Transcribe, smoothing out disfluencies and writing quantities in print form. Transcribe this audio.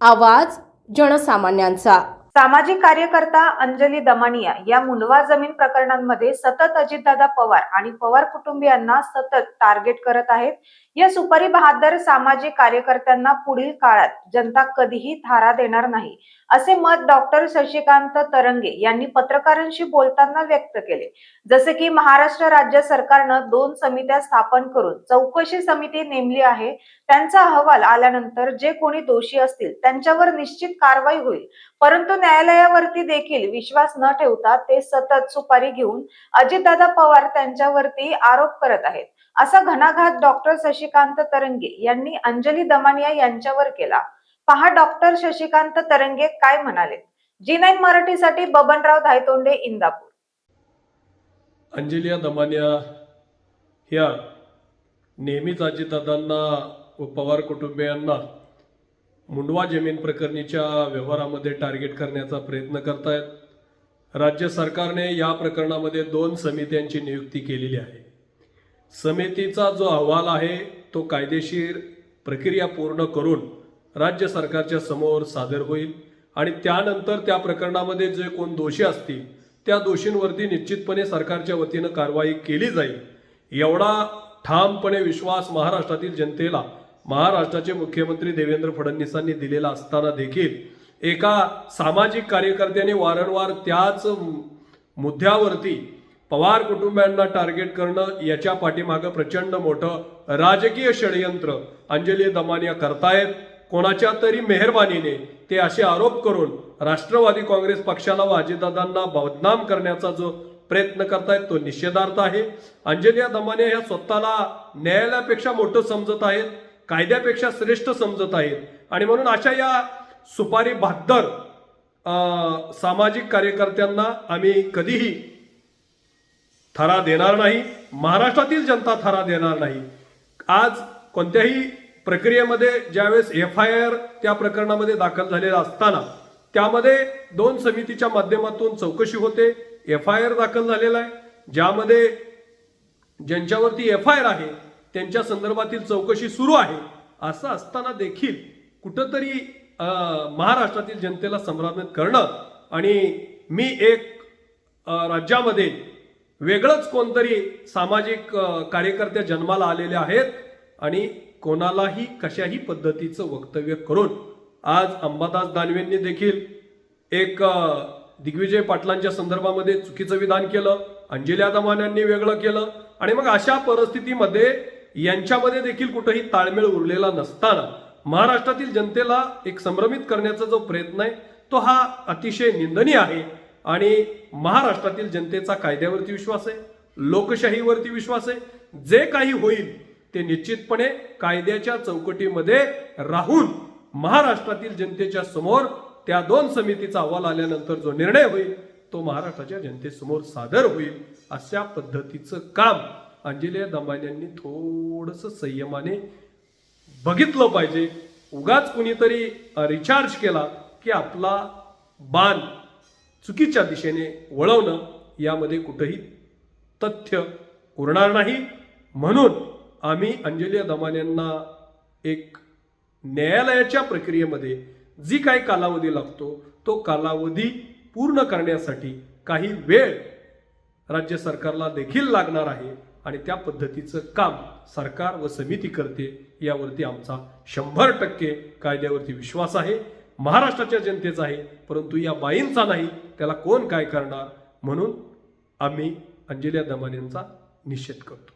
आवाज जनसामान्यांचा। सामाजिक कार्यकर्ता अंजली दमानिया या मुंडवा जमीन प्रकरणांमध्ये सतत अजितदादा पवार आणि पवार कुटुंबियांना सतत टार्गेट करत आहेत। या सुपारी बहादर सामाजिक कार्यकर्त्यांना पुढील काळात जनता कधीही थारा देणार नाही, असे मत डॉक्टर शशिकांत तरंगे यांनी पत्रकारांशी बोलताना व्यक्त केले। जसे की महाराष्ट्र राज्य सरकारनं 2 समित्या स्थापन करून चौकशी समिती नेमली आहे। त्यांचा अहवाल आल्यानंतर जे कोणी दोषी असतील त्यांच्यावर निश्चित कारवाई होईल, परंतु न्यायालयावरती देखील विश्वास न ठेवता ते सतत सुपारी घेऊन अजितदादा पवार त्यांच्यावरती आरोप करत आहेत, असा घणाघात डॉक्टर शशिकांत तरंगे यांनी अंजली दमानिया यांच्यावर केला। पहा डॉक्टर शशिकांत तरंगे काय म्हणाले। G9 मराठीसाठी बबनराव धायतोंडे, इंदापूर। अंजली दमानिया ह्या नेहमीच अजितदादांना व पवार कुटुंबियांना मुंडवा जमीन प्रकरणीच्या व्यवहारामध्ये टार्गेट करण्याचा प्रयत्न करतायत। राज्य सरकारने या प्रकरणामध्ये 2 समित्यांची नियुक्ती केलेली आहे। समितीचा जो अहवाल आहे तो कायदेशीर प्रक्रिया पूर्ण करून राज्य सरकारच्या समोर सादर होईल आणि त्यानंतर त्या प्रकरणामध्ये जे कोण दोषी असतील त्या दोषींवरती निश्चितपणे सरकारच्या वतीनं कारवाई केली जाईल, एवढा ठामपणे विश्वास महाराष्ट्रातील जनतेला महाराष्ट्राचे मुख्यमंत्री देवेंद्र फडणवीसांनी दिलेला असताना देखील एका सामाजिक कार्यकर्त्याने वारंवार त्याच मुद्द्यावरती पवार कुटुंबियांना टार्गेट करणं, याच्या पाठीमागं प्रचंड मोठं राजकीय षडयंत्र अंजली दमानिया करतायत। कोणाच्या तरी मेहरबानीने ते असे आरोप करून राष्ट्रवादी काँग्रेस पक्षाला व अजितदादांना बदनाम करण्याचा जो प्रयत्न करतायत तो निषेधार्थ आहे। अंजली दमानिया ह्या स्वतःला न्यायालयापेक्षा मोठं समजत आहेत, कायद्यापेक्षा श्रेष्ठ समजत आहेत आणि म्हणून अशा या सुपारी बहादर सामाजिक कार्यकर्त्यांना आम्ही कधीही थारा देणार नाही, महाराष्ट्रातील जनता थारा देणार नाही। आज कोणत्याही प्रक्रियेमध्ये ज्यावेळेस FIR त्या प्रकरणामध्ये दाखल झालेला असताना त्यामध्ये 2 समितीच्या माध्यमातून चौकशी होते, FIR दाखल झालेला आहे, ज्यामध्ये ज्यांच्यावरती FIR आहे त्यांच्या संदर्भातील चौकशी सुरू आहे। असं असताना देखील कुठंतरी महाराष्ट्रातील जनतेला संभ्रमित करणं आणि मी एक राज्यामध्ये वेगळंच कोणतरी सामाजिक कार्यकर्ते जन्माला आलेले आहेत आणि कोणालाही कशाही पद्धतीचं वक्तव्य करून आज अंबादास दानवेंनी देखील एक दिग्विजय पाटलांच्या संदर्भामध्ये चुकीचं विधान केलं, अंजली दमानियांनी वेगळं केलं आणि मग अशा परिस्थितीमध्ये यांच्यामध्ये देखील कुठेही ताळमेळ उरलेला नसताना महाराष्ट्रातील जनतेला एक संभ्रमित करण्याचा जो प्रयत्न आहे तो हा अतिशय निंदनीय आहे। आणि महाराष्ट्रातील जनतेचा कायद्यावरती विश्वास आहे, लोकशाहीवरती विश्वास आहे। जे काही होईल ते निश्चितपणे कायद्याच्या चौकटीमध्ये राहून महाराष्ट्रातील जनतेच्या समोर त्या 2 समितीचा अहवाल आल्यानंतर जो निर्णय होईल तो महाराष्ट्राच्या जनतेसमोर सादर होईल। अशा पद्धतीचं काम अंजली दमानियांनी थोडंसं संयमाने बघितलं पाहिजे। उगाच कुणीतरी रिचार्ज केला की आपला बाण चुकीच्या दिशेने वळवणं यामध्ये कुठेही तथ्य उरणार नाही। म्हणून आम्ही अंजली दमानियांना एक न्यायालयाच्या प्रक्रियेमध्ये जी काही कालावधी लागतो तो कालावधी पूर्ण करण्यासाठी काही वेळ राज्य सरकारला देखील लागणार आहे आणि त्या पद्धतीचं काम सरकार व समिती करते यावरती आमचा 100% कायद्यावरती विश्वास आहे, महाराष्ट्राच्या जनतेचा आहे, परंतु या बाईंचा नाही। त्याला कोण काय करणार, म्हणून आम्ही अंजली दमानियांचा निषेध करतो।